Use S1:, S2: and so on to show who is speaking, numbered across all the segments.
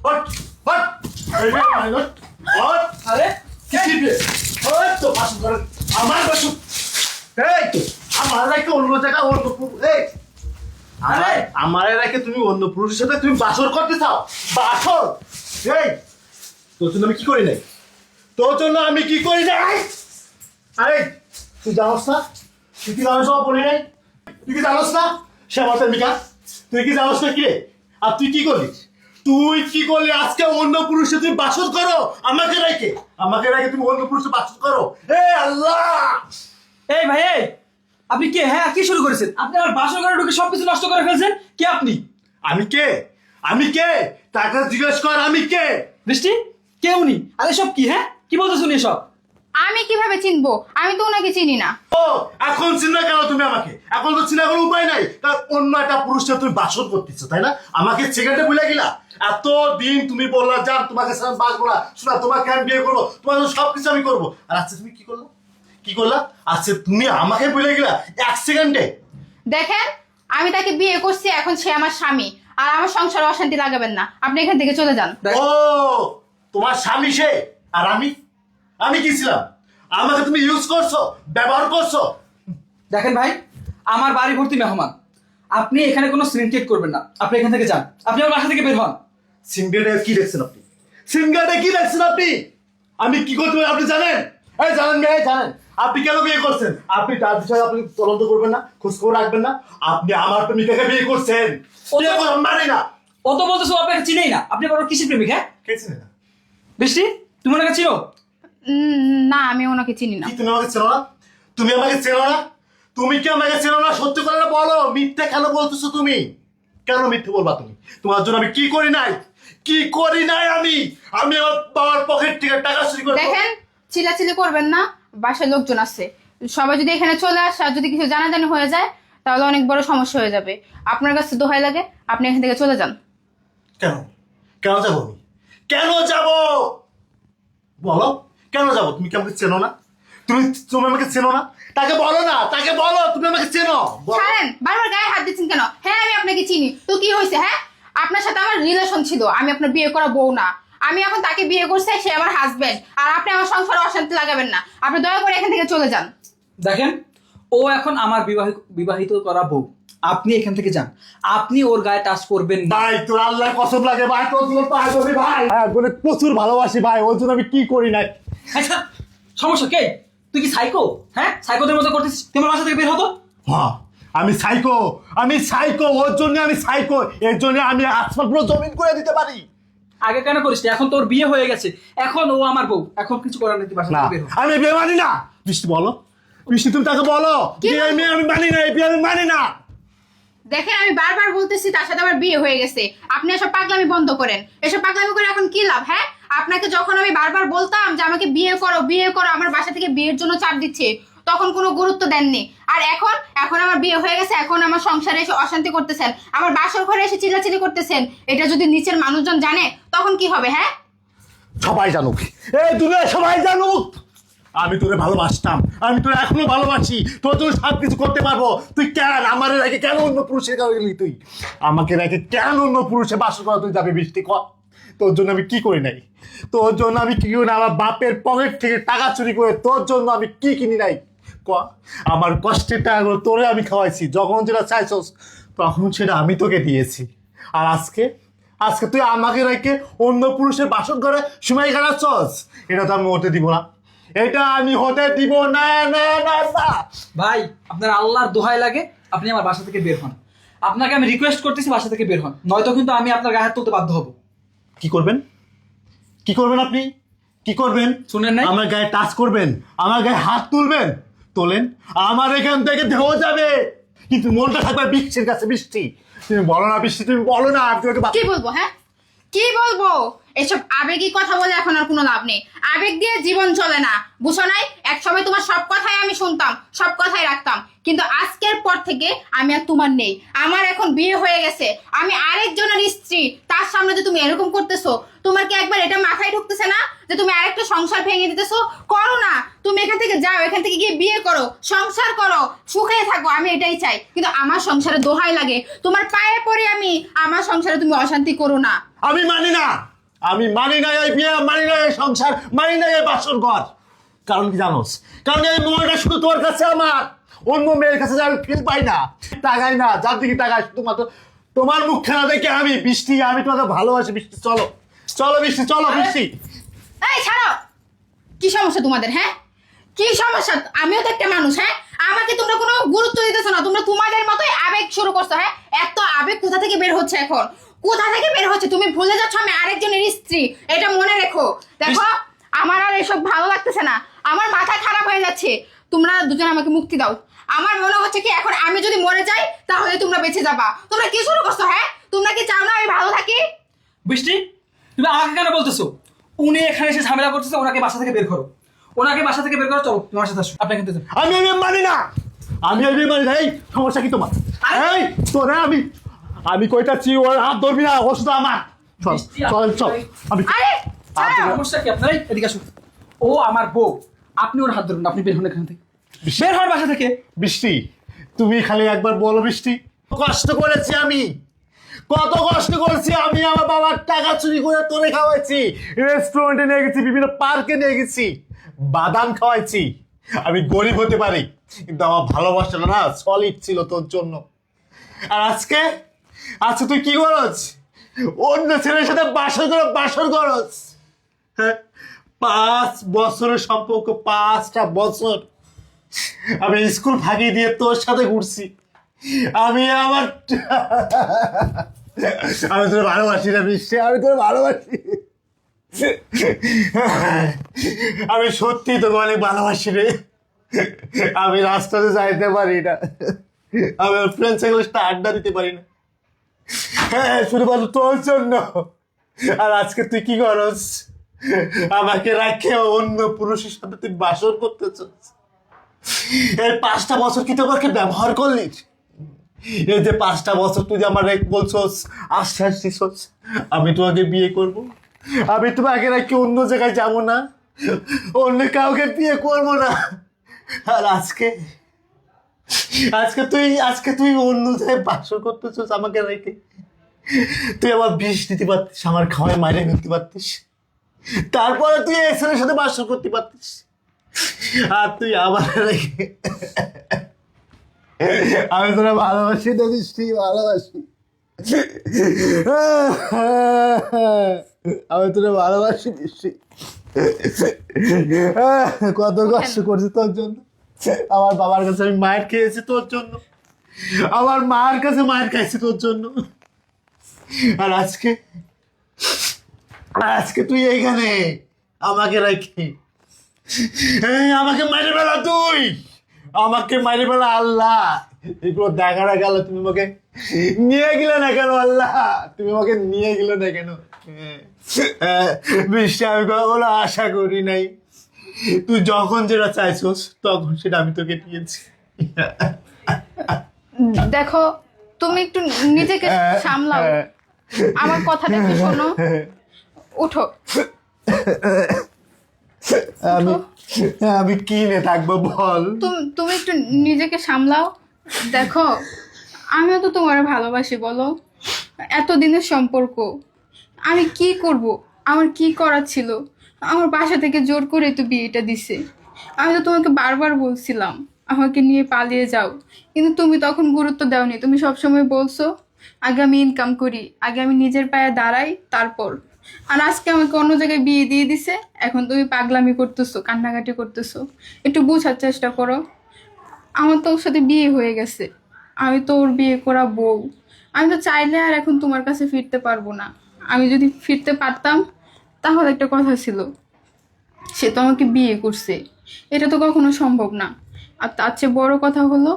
S1: Hot hot এই রে hot hot
S2: আরে
S1: কি রে হট তো বাসন করে আমার বাসন এই তো আমার রাখে অন্য জায়গা অন্য এই আরে আমার রাখে তুমি অন্য পুরুষের সাথে তুমি বাসর করতে চাও বাসর এই তোর জন্য আমি কি করি নাই তোর জন্য আমি কি করি নাই আরে তুই জানোস না তুই কি জানোস না বলি নাই তুই কি জানোস না সে আমার প্রেমিকা তুই কি জানোস না কি রে আর তুই কি করলি তুই কি করলি আজকে অন্য পুরুষের তুমি বাসর করো আমাকে রেখে তুমি অন্য পুরুষের বাসর করো এ আল্লাহ
S2: এই ভাই এই আপনি কে? হ্যাঁ, কি শুরু করেছেন? আপনি আমার বাসর ঘরে ঢুকে সবকিছু নষ্ট করে ফেলছেন। কে আপনি?
S1: আমি কে তাকে জিজ্ঞেস কর আমি কে
S2: বৃষ্টি, কে উনি? আরে সব কি? হ্যাঁ, কি বলতেছেন এসব?
S3: আমি কিভাবে চিনবো? আমি তো ওনাকে চিনি না।
S1: ও এখন চিনা কেন তুমি আমাকে এখন তো চিনা কোনো উপায় নাই কারণ অন্য একটা পুরুষের তুমি বাসর করতেছো তাই না আমাকে সেকেন্ডে ভুলে গেলা এত দিন তুমি বললা যান তোমাকে সাথে বাসবো না শোনা তোমাকে আমি বিয়ে করবো তোমার জন্য সবকিছু আমি করবো আর আজকে তুমি কি করলা আজকে তুমি আমাকে ভুলে গেলা এক সেকেন্ডে
S3: দেখেন, আমি তাকে বিয়ে করছি, এখন সে আমার স্বামী, আর আমার সংসারে অশান্তি লাগাবেন না। আপনি এখান থেকে চলে যান।
S1: ও তোমার স্বামী সে আর আমি কি ছিলাম আমাকে তুমি ইউজ করছো ব্যবহার করছো
S2: দেখেন ভাই, আমার বাড়ি ভর্তি মেহমান, আপনি এখানে কোনো সিন ক্রিয়েট করবেন না। আপনি এখান থেকে যান, আপনি আমার বাসা থেকে বের হন।
S1: সিঙ্গারে কি দেখছেন আপনি আমি কি করতে পারি আপনি জানেন জানেন আপনি কেন বিয়ে করছেন আপনি তার বিষয়ে আপনি তদন্ত করবেন না খোঁজখবর রাখবেন না আপনি আমার প্রেমিকাকে বিয়ে করছেন বিয়ে করে মানি না
S2: ও তো বলতেছো আপনাকে চিনেই না। আপনি বড় কিসের প্রেমিক? হ্যাঁ,
S1: কে চিনে না
S2: বৃষ্টি, তুমি ওনাকে চিনো?
S3: না, আমি ওনাকে চিনি না।
S1: কি তুমি আমাকে চেনো না তুমি আমাকে চেনো না তুমি কি আমাকে চেনো না সত্যি করে না বলো মিথ্যে কেন বলতেছো তুমি কেন মিথ্যে বলবা তুমি তোমার জন্য আমি কি করি নাই আমি আমার বাবার পকেট থেকে টাকা চুরি করে
S3: দেখেন, চিল্লাচিল্লি করবেন না, বাসায় লোকজন আছে। সবাই যদি এখানে চলে আসে আর যদি কিছু জানাজানি হয়ে যায় তাহলে অনেক বড় সমস্যা হয়ে যাবে। আপনার কাছে দোহাই লাগে, আপনি এখান থেকে চলে যান।
S1: কেন যাবো আমি কেন যাব বলো কেন যাবো তুমি কি আমাকে চেনো না তুমি আমাকে চেনো না তাকে বলো তুমি আমাকে চেনো বলো।
S3: ছাড়েন, বারবার গায়ে হাত দিচ্ছেন কেন? হ্যাঁ, আমি আপনাকে চিনি তো কি হয়েছে? হ্যাঁ, আপনার সাথে আমার রিলেশন ছিল, আমি আপনার বিয়ে করা বউ না। আমি এখন তাকে বিয়ে করছি, সে আমার হাজবেন্ড, আর আপনি আমার সংসারে অশান্তি লাগাবেন না। আপনি দয়া করে এখান থেকে চলে যান।
S2: দেখেন, ও এখন আমার বিবাহিত করা বউ। আপনি এখান থেকে যান, আপনি ওর গায়ে টাচ করবেন না।
S1: ভাই তোর আল্লাহর কসম লাগে ভাই তোর পায়ে ধরি ভাই বলে প্রচুর ভালোবাসি ভাই ওর জন্য আমি কি করি নাই
S2: আচ্ছা, সমস্যা কে? তুই কি সাইকো? হ্যাঁ, সাইকোদের মতো করতেছিস। তোমার বাসা থেকে বের হতো।
S1: হ্যাঁ আমি সাইকো ওর জন্য আমি সাইকো এর জন্য আমি আসমান পুরো জমিন করে দিতে পারি
S2: আগে কেন করিস? এখন তোর বিয়ে হয়ে গেছে, এখন ও আমার বউ, এখন কিছু করার নেই। তুই বাসা
S1: না
S2: থেকে বের হ।
S1: আমি বিয়ে মানি না বৃষ্টি তুমি তাকে বলো
S3: কি
S1: যে আমি মানি না এই বিয়ে আমি মানি না
S3: দেখেন, আমি বারবার বলতেছি তার সাথে আমার বিয়ে হয়ে গেছে। আপনি এসব পাগলামি বন্ধ করেন। এসব পাগলামি করে এখন কি লাভ? হ্যাঁ, আপনাকে যখন আমি বারবার বলতাম যে আমাকে বিয়ে করো, আমার বাসা থেকে বিয়ের জন্য চাপ দিচ্ছে, তখন কোনো গুরুত্ব দেননি। আর এখন আমার বিয়ে হয়ে গেছে, এখন আমার সংসারে এসে অশান্তি করতেছেন, আমার বাসর ঘরে এসে চিল্লাচিল্লি করতেছেন। এটা যদি নিচের মানুষজন জানে তখন কি হবে? হ্যাঁ,
S1: সবাই জানুক এই দুনিয়া সবাই জানুক আমি তোরে ভালোবাসতাম আমি তোরে এখনো ভালোবাসি তোর জন্য সব কিছু করতে পারবো তুই কেন আমার রেখে কেন অন্য পুরুষের কাছে গেলি তুই আমাকে রেখে কেন অন্য পুরুষে বাসর করা তুই যাবি বৃষ্টি কর তোর জন্য আমি কি করি নাই তোর জন্য আমি কি করি না আমার বাপের পকেট থেকে টাকা চুরি করে তোর জন্য আমি কি কিনি নাই আমার কষ্টের টাকাগুলো তোরে আমি খাওয়াইছি যখন যেটা চাইছস তখন সেটা আমি তোকে দিয়েছি আর আজকে তুই আমাকে রেখে অন্য পুরুষের বাসর ঘরে সময় কাটাচ্ছস এটা তো আমি হতে দিব না এটা আমি হতে দিব না না না না
S2: ভাই, আপনার আল্লাহর দোহাই লাগে, আপনি আমার বাসা থেকে বের হন। আপনাকে আমি রিকোয়েস্ট করতেছি বাসা থেকে বের হন, নয়তো কিন্তু আমি আপনার গায়ে হাত তুলতে বাধ্য হব।
S1: কি করবেন আপনি কি করবেন
S2: শুনেন নাই?
S1: আমার গায়ে টাচ করবেন আমার গায়ে হাত তুলবেন তোলেন আমার এখান থেকে দেহ যাবে কিন্তু মনটা থাকবে বৃষ্টির কাছে বৃষ্টি তুমি বলো না বৃষ্টি তুমি বলো না আমি তোমাকে
S3: কি বলবো? হ্যাঁ, কি বলবো? এসব আবেগী কথা বলে এখন আর কোনো লাভ নেই। আবেগ দিয়ে জীবন চলে না, বুঝো নাই? এক সময় তোমার সব কথাই আমি শুনতাম, সব কথাই রাখতাম, কিন্তু আজকের পর থেকে আমি আর তোমার নেই। আমার এখন বিয়ে হয়ে গেছে, আমি আরেকজনের স্ত্রী। তার সামনে যে তুমি এরকম করতেছো, তোমার কি একবার এটা মাথায় ঢুকতেছে না যে তুমি আরেকটা সংসার ভেঙে দিতেছো? করো না, তুমি এখান থেকে যাও, এখান থেকে গিয়ে বিয়ে করো, সংসার করো, সুখে থাকো, আমি এটাই চাই। কিন্তু আমার সংসারে দোহাই লাগে, তোমার পায়ে পড়ে আমি, আমার সংসারে তুমি অশান্তি করো না।
S1: আমি মানি না আমি মানি না এই বিয়ে, মানি না এই সংসার, মানি না এই বাসর ঘর। কারণ কি জানোস? কারণ এই মনটা শুধু তোর কাছে আমার, অন্য মেয়ের কাছে আমি ফিল পাই না, তাকাই না, যার দিকে তাকাই শুধুমাত্র তোমার মুখখানা দেখে আমি। বৃষ্টি, আমি তোমাকে ভালোবাসি বৃষ্টি, চলো চলো বৃষ্টি, চলো বৃষ্টি।
S3: এই ছাড়ো, কি সমস্যা তোমাদের? হ্যাঁ, কি সমস্যা? আমিও তো একটা মানুষ। হ্যাঁ, আমাকে তোমরা কোনো গুরুত্ব দিতেছো না, তোমরা তোমাদের মতোই আবেগ শুরু করছো। হ্যাঁ, এত আবেগ কোথা থেকে বের হচ্ছে এখন? কোথা থেকে বের হচ্ছে? তুমি ভুলে যাচ্ছ আমি আরেকজনের স্ত্রী, এটা মনে রেখো। দেখো, আমার আর এসব ভালো লাগতেছে না, আমার মাথা খারাপ হয়ে যাচ্ছে। তোমরা দুজন আমাকে মুক্তি দাও। আমার মনে হচ্ছে কি এখন আমি যদি মরে যাই তাহলে তোমরা বেঁচে যাবা। তোমরা কি শুরু করছো? হ্যাঁ, তোমরা কি চাও না আমি ভালো থাকি?
S2: বৃষ্টি, তুমি আমাকে কেন বলতেছো? উনি এখানে এসে ঝামেলা করতেছে, ওনাকে বাসা থেকে বের করো। ওনাকে বাসা থেকে বের করো, চলো তোমার সাথে আসো। আপনাকে কিন্তু
S1: আমি এই বিয়ে মানি না, আমি এই বিয়ে মানি না। এই সমস্যা কি তোমার? এই তোরা আমি কইতাছি, ওর হাত ধরবি না, ও শুধু আমার। চল চল চল, আমি
S3: আরে ছাড়ো।
S2: সমস্যা কি আপনার? এদিকে আসুন। ও আমার বউ, আপনি ওর হাত ধরুন, আপনি বের হন এখান থেকে, বের হন বাসা থেকে।
S1: বৃষ্টি, তুমি খালি একবার বলো বৃষ্টি, কষ্ট করেছি আমি, কত কষ্ট করেছি আমি। আমার বাবার টাকা চুরি করে তোরে খাওয়াইছি, রেস্টুরেন্টে নিয়ে গেছি, বিভিন্ন পার্কে নিয়ে গেছি, বাদাম খাওয়াইছি। আমি গরিব হতে পারি, কিন্তু আমার ভালোবাসাটা না সলিড ছিল তোর জন্য। আর আজকে আজকে তুই কি করছ? অন্য ছেলের সাথে বাসর করছ। হ্যাঁ, 5 বছরের সম্পর্ক, 5টা বছর আমি স্কুল ফাঁকি দিয়ে তোর সাথে ঘুরছি। আমি তোর ভালোবাসি না বৃষ্টি, আমি তোর ভালোবাসি। আমি সত্যি তোকে অনেক ভালোবাসি রে। আমি রাস্তাতে যাইতে পারি না, আমি ফ্রেন্ড সার্কেলের সাথে আড্ডা দিতে পারি না। হ্যাঁ, শুধুমাত্র তোর জন্য। আর আজকে তুই কি করস? আমাকে রাখে অন্য পুরুষের সাথে তুই বাসর করতেছ। এই 5টা বছর কি তোমাকে ব্যবহার করলি? এই যে 5টা বছর তুই যে আমার বলছস, আশ্বাস দিছস আমি তোমাকে বিয়ে করব, আমি তোমাকে রাখি অন্য জায়গায় যাব না, অন্য কাউকে বিয়ে করব না। আর আজকে তুই অন্য জায়গায় বাসর করতেছস আমাকে রেখে। তুই আমার বিষ দিতে পারতিস, আমার খাওয়ায় মাইরে ফেলতে পারতিস, তারপরে তুই এই ছেলের সাথে বাসর করতে পারতিস। আর তুই আমার রেখে। আমি তোরা ভালোবাসি না বৃষ্টি, ভালোবাসি। আমি তোরা ভালোবাসি বৃষ্টি, কত কষ্ট করছি তোর জন্য। আমার বাবার কাছে আমি মায়ের খেয়েছি তোর জন্য, আমার মার কাছে মায়ের খাইছি তোর জন্য। আর আজকে তুই এইখানে আমাকে রাখি, আমাকে মারি বেলা, তুই আমাকে মারি বেলা। আল্লাহ, এগুলো দেখাটা গেল, তুমি আমাকে নিয়ে গেলে না কেন? আল্লাহ, তুমি আমাকে নিয়ে গেলে না কেন? বৃষ্টি, আমি কখনো আশা করি নাই তুই যখন যেটা চাইছস তখন সেটা আমি তোকে দিয়েছি।
S3: দেখো, তুমি একটু নিজেকে সামলাও, আমার কথাটা একটু শোনো। উঠো।
S1: আমি কি নে থাকবো বল?
S3: তুমি একটু নিজেকে সামলাও। দেখো, আমিও তো তোমার ভালোবাসি, বলো, এতদিনের সম্পর্ক। আমি কি করব? আমার কি করার ছিল? আমার বাসা থেকে জোর করে তো বিয়েটা দিছে। আমি তো তোমাকে বারবার বলছিলাম আমাকে নিয়ে পালিয়ে যাও, কিন্তু তুমি তখন গুরুত্ব দাওনি। তুমি সবসময় বলছো আগে আমি ইনকাম করি, আগে আমি নিজের পায়ে দাঁড়াই, তারপর। আর আজকে আমাকে অন্য জায়গায় বিয়ে দিয়ে দিছে, এখন তুমি পাগলামি করতেছো, কান্নাকাটি করতেছো। একটু বোঝার চেষ্টা করো। আমার তো ওর সাথে বিয়ে হয়ে গেছে, আমি তো ওর বিয়ে করা বউ। আমি তো চাইলে আর এখন তোমার কাছে ফিরতে পারবো না। আমি যদি ফিরতে পারতাম তাহলে একটা কথা ছিল, সে তো আমাকে বিয়ে করছে, এটা তো কখনো সম্ভব না। আর তার চেয়ে বড় কথা হলো,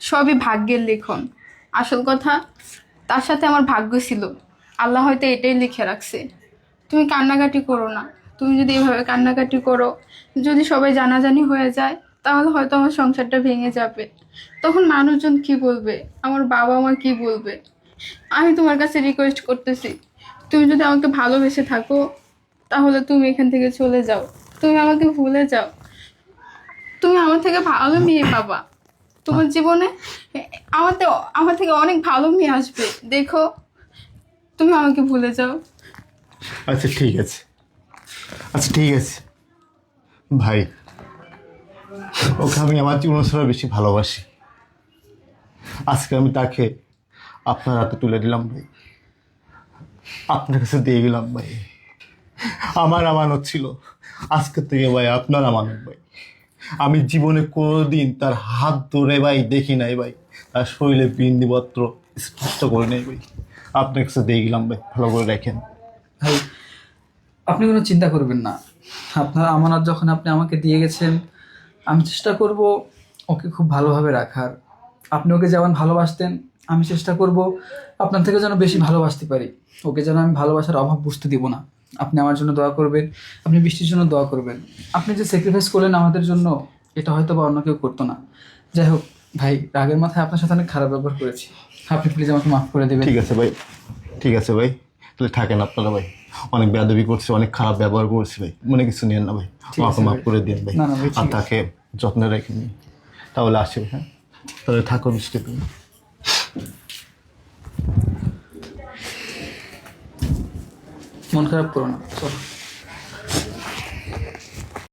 S3: সবই ভাগ্যের লিখন। আসল কথা, তার সাথে আমার ভাগ্য ছিল, আল্লাহ হয়তো এটাই লিখে রাখছে। তুমি কান্নাকাটি করো না। তুমি যদি এভাবে কান্নাকাটি করো, যদি সবাই জানাজানি হয়ে যায়, তাহলে হয়তো আমার সংসারটা ভেঙে যাবে। তখন মানুষজন কি বলবে, আমার বাবা মা কি বলবে? আমি তোমার কাছে রিকোয়েস্ট করতেছি, তুমি যদি আমাকে ভালোবেসে থাকো তাহলে তুমি এখান থেকে চলে যাও, তুমি আমাকে ভুলে যাও। তুমি আমার থেকে ভালো মেয়ে পাবা তোমার জীবনে, আমার থেকে অনেক ভালো মেয়ে আসবে। দেখো, তুমি আমাকে ভুলে যাও,
S1: আচ্ছা ঠিক আছে, আচ্ছা ঠিক আছে ভাই, ওকে আমি আমার জীবন ছাড়া বেশি ভালোবাসি। আজকে আমি তাকে আপনার হাতে তুলে দিলাম ভাই, আপনার কাছে দিয়ে গেলাম ভাই। আমার আমানত ছিল, আজকে থেকে ভাই আপনার আমানত ভাই। আমি জীবনে কোনোদিন তার হাত ধরে ভাই দেখি নাই ভাই, তার শরীরে বিন্দিপত্র স্পষ্ট করে নেই ভাই। আপনার কাছে দিয়ে গেলাম ভাই, ভালো করে রাখেন।
S2: ভাই আপনি কোনো চিন্তা করবেন না, আপনার আমানত যখন আপনি আমাকে দিয়ে গেছেন, আমি চেষ্টা করব ওকে খুব ভালোভাবে রাখার। আপনি ওকে যেমন ভালোবাসতেন, আমি চেষ্টা করব আপনার থেকে যেন বেশি ভালোবাসতে পারি। ওকে যেন আমি ভালোবাসার অভাব বুঝতে দিব না। আপনি আমার জন্য দোয়া করবেন, আপনি বৃষ্টির জন্য দোয়া করবেন। আপনি যে স্যাক্রিফাইস করলেন আমাদের জন্য, এটা হয়তো বা অন্য কেউ করতো না। যাই হোক ভাই, রাগের মাথায় আপনার সাথে অনেক খারাপ ব্যবহার করেছি, আপনি প্লিজ আমাকে মাফ করে দেবেন।
S1: ঠিক আছে ভাই, ঠিক আছে ভাই, তাহলে থাকেন আপনারা ভাই। অনেক বেয়াদবি করছি, অনেক খারাপ ব্যবহার করছি ভাই, মনে কিছু নিয়েন না ভাই,
S2: ঠিক আছে
S1: আমাকে মাফ
S2: ভাই।
S1: করে দিন ভাই।
S2: না, না ভাই, ঠিক
S1: আর
S2: আছে।
S1: তাকে যত্নে রেখে নিন, তাহলে আসি ভাই, হ্যাঁ তাহলে থাকো মিষ্টি তুমি।
S2: মন খারাপ করো না, চলো।